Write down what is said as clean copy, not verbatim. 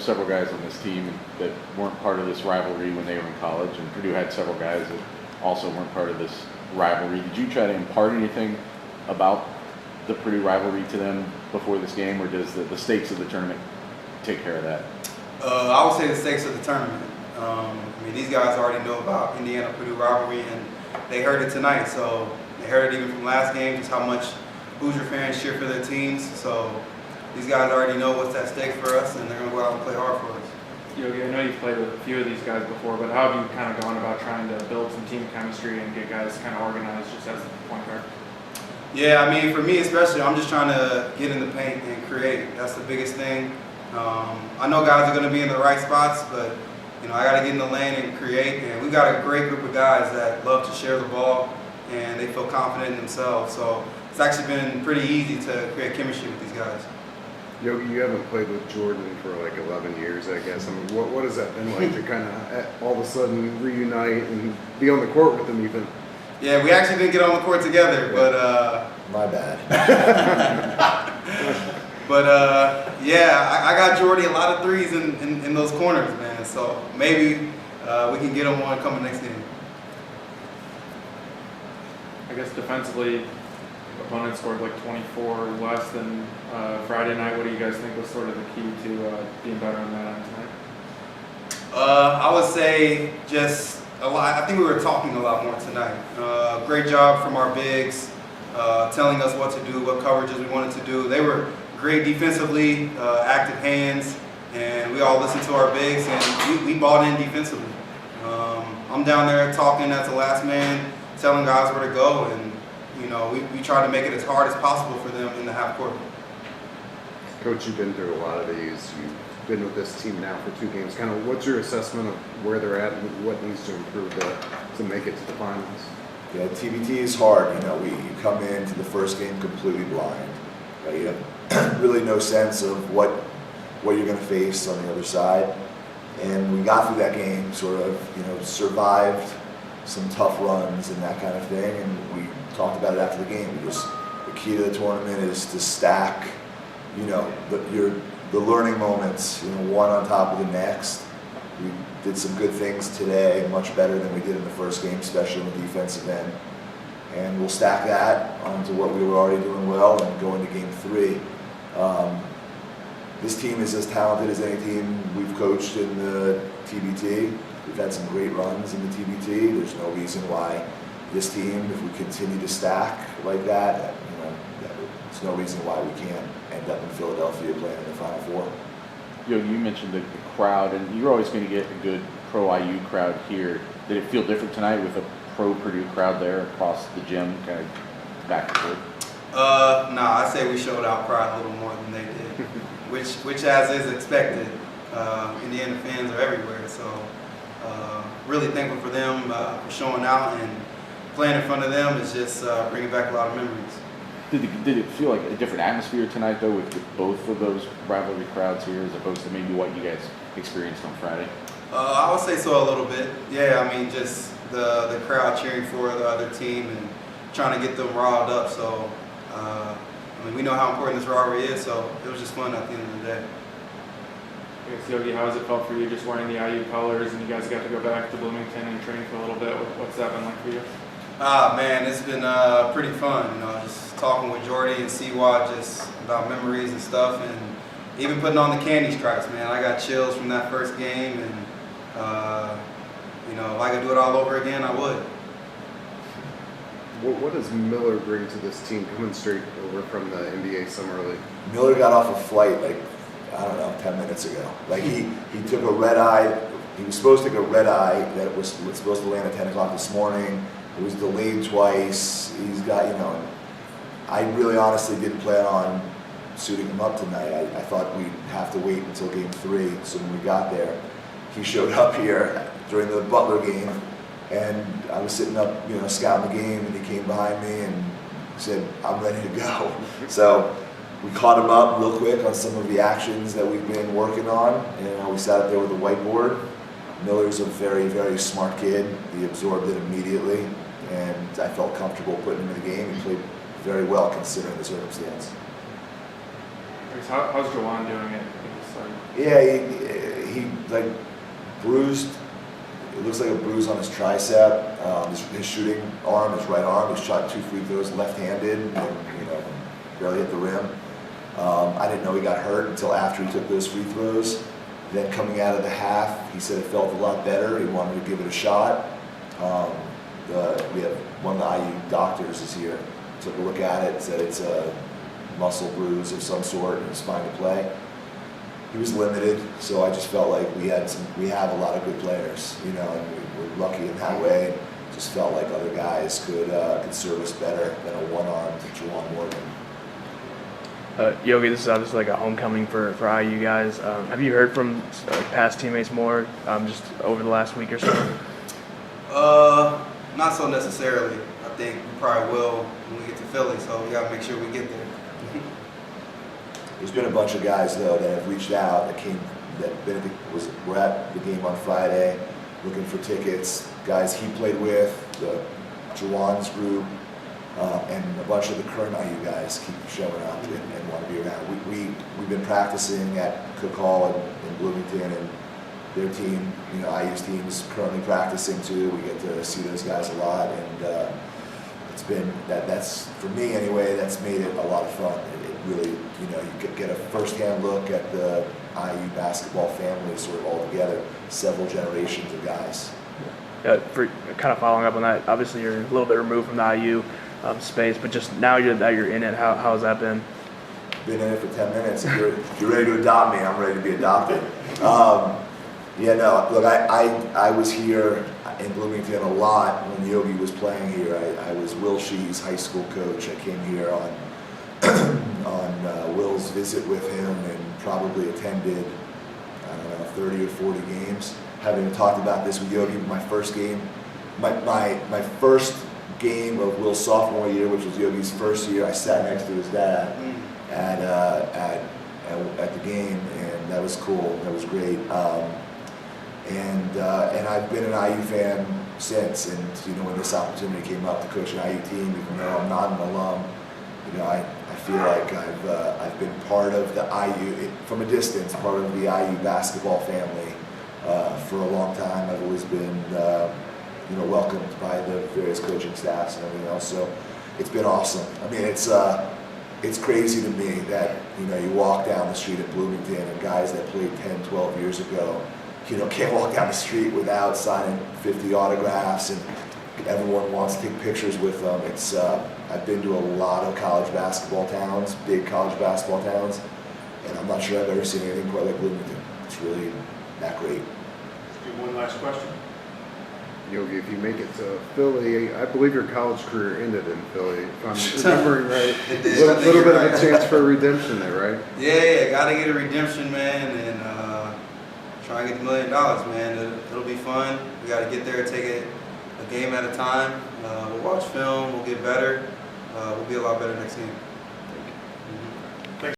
several guys on this team that weren't part of this rivalry when they were in college, and Purdue had several guys that also weren't part of this rivalry. Did you try to impart anything about the Purdue rivalry to them before this game, or does the stakes of the tournament take care of that? I would say the stakes of the tournament. I mean, these guys already know about Indiana-Purdue rivalry, and they heard it tonight. So they heard it even from last game, just how much Hoosier fans cheer for their teams. So these guys already know what's at stake for us, and they're going to go out and play hard for us. Yogi, I know you've played with a few of these guys before, but how have you kind of gone about trying to build some team chemistry and get guys kind of organized just as the point guard? Yeah, I mean, for me especially, I'm just trying to get in the paint and create. That's the biggest thing. I know guys are going to be in the right spots, but I got to get in the lane and create. And we've got a great group of guys that love to share the ball, and they feel confident in themselves. So it's actually been pretty easy to create chemistry with these guys. Yogi, you haven't played with Jordan for like 11 years, I guess. I mean, what has that been like to kind of all of a sudden reunite and be on the court with him even? Yeah, we actually didn't get on the court together, but my bad. Yeah, I got Jordy a lot of threes in those corners, man. So maybe we can get him one coming next game. I guess defensively, opponents scored like 24 less than Friday night. What do you guys think was sort of the key to being better on that end tonight? I would say just a lot. I think we were talking a lot more tonight. Great job from our bigs, telling us what to do, what coverages we wanted to do. They were great defensively, active hands, and we all listened to our bigs, and we bought in defensively. I'm down there talking as the last man, telling guys where to go, and we try to make it as hard as possible for them in the half court. Coach, you've been through a lot of these. You've been with this team now for 2 games. Kind of what's your assessment of where they're at and what needs to improve to make it to the finals? Yeah, TBT is hard. You come into the first game completely blind. You have really no sense of what you're going to face on the other side. And we got through that game, sort of, survived some tough runs and that kind of thing. And we talked about it after the game. The key to the tournament is to stack, the learning moments, one on top of the next. We did some good things today, much better than we did in the first game, especially on the defensive end. And we'll stack that onto what we were already doing well and go into game 3. This team is as talented as any team we've coached in the TBT. We've had some great runs in the TBT. There's no reason why this team, if we continue to stack like that, there's no reason why we can't end up in Philadelphia playing in the Final Four. You mentioned the crowd, and you're always going to get a good pro IU crowd here. Did it feel different tonight with a pro Purdue crowd there across the gym, kind of back and forth? I'd say we showed our pride a little more than they did, which as is expected. Indiana fans are everywhere, so really thankful for them for showing out, and playing in front of them is just bringing back a lot of memories. Did it feel like a different atmosphere tonight, though, with both of those rivalry crowds here, as opposed to maybe what you guys experienced on Friday? I would say so a little bit. Yeah, I mean, just the crowd cheering for the other team and trying to get them riled up. So, we know how important this rivalry is, so it was just fun at the end of the day. I guess, Yogi, how has it felt for you just wearing the IU colors, and you guys got to go back to Bloomington and train for a little bit? What's that been like for you? Man, it's been pretty fun. Just talking with Jordy and CWA just about memories and stuff, and even putting on the candy stripes, man. I got chills from that first game, and if I could do it all over again, I would. What does Miller bring to this team coming straight over from the NBA Summer League? Miller got off a flight 10 minutes ago. he took a red eye. He was supposed to take a red eye that was supposed to land at 10 o'clock this morning. It was delayed twice. He's got, I really honestly didn't plan on suiting him up tonight. I thought we'd have to wait until game 3. So when we got there, he showed up here during the Butler game, and I was sitting up, scouting the game, and he came behind me and said, "I'm ready to go." So we caught him up real quick on some of the actions that we've been working on. We sat up there with a whiteboard. Miller's a very, very smart kid. He absorbed it immediately, and I felt comfortable putting him in the game. He played very well considering the circumstance. How's Jawan doing it? Yeah, he like bruised. It looks like a bruise on his tricep. His shooting arm, his right arm. He shot 2 free throws left-handed, and barely hit the rim. I didn't know he got hurt until after he took those free throws. Then coming out of the half, he said it felt a lot better. He wanted to give it a shot. We have one of the IU doctors is here. Took a look at it, said it's a muscle bruise of some sort, and it's fine to play. He was limited, so I just felt like we have a lot of good players, and we're lucky in that way. Just felt like other guys could serve us better than a one-armed Juwan Morgan. Yogi, this is obviously like a homecoming for IU guys. Have you heard from past teammates more just over the last week or so? Not so necessarily. I think we probably will when we get to Philly, so we gotta make sure we get there. There's been a bunch of guys though that have reached out were at the game on Friday, looking for tickets. Guys he played with, the Juwan's group, and a bunch of the current IU guys keep showing up and want to be around. We've been practicing at Cook Hall in Bloomington, and their team, IU's team is currently practicing too. We get to see those guys a lot, and it's been that's for me anyway. That's made it a lot of fun. It really, you could get a first-hand look at the IU basketball family sort of all together, several generations of guys. For kind of following up on that, obviously you're a little bit removed from the IU space, but just now that you're in it, how has that been? Been in it for 10 minutes. If you're ready to adopt me, I'm ready to be adopted. Look, I was here in Bloomington a lot when Yogi was playing here. I was Will Shee's high school coach. I came here on Will's visit with him and probably attended, 30 or 40 games. Haven't even talked about this with Yogi, but my first game of Will's sophomore year, which was Yogi's first year, I sat next to his dad at the game, and that was cool. That was great. And I've been an IU fan since. And when this opportunity came up to coach an IU team, even though I'm not an alum, I feel like I've been part of the IU from a distance, part of the IU basketball family for a long time. I've always been welcomed by the various coaching staffs and everything else. So it's been awesome. I mean, it's crazy to me that you walk down the street at Bloomington and guys that played 10, 12 years ago, can't walk down the street without signing 50 autographs, and everyone wants to take pictures with them. It's I've been to a lot of college basketball towns, big college basketball towns, and I'm not sure I've ever seen anything quite like Bloomington. It's really that great. One last question. Yogi, if you make it to Philly, I believe your college career ended in Philly, if I'm remembering right. It did. A little bit of a chance for redemption there, right? Yeah, gotta get a redemption, man, and try and get $1 million, man. It'll be fun. We gotta get there, take it a game at a time. We'll watch film, we'll get better. We'll be a lot better next game.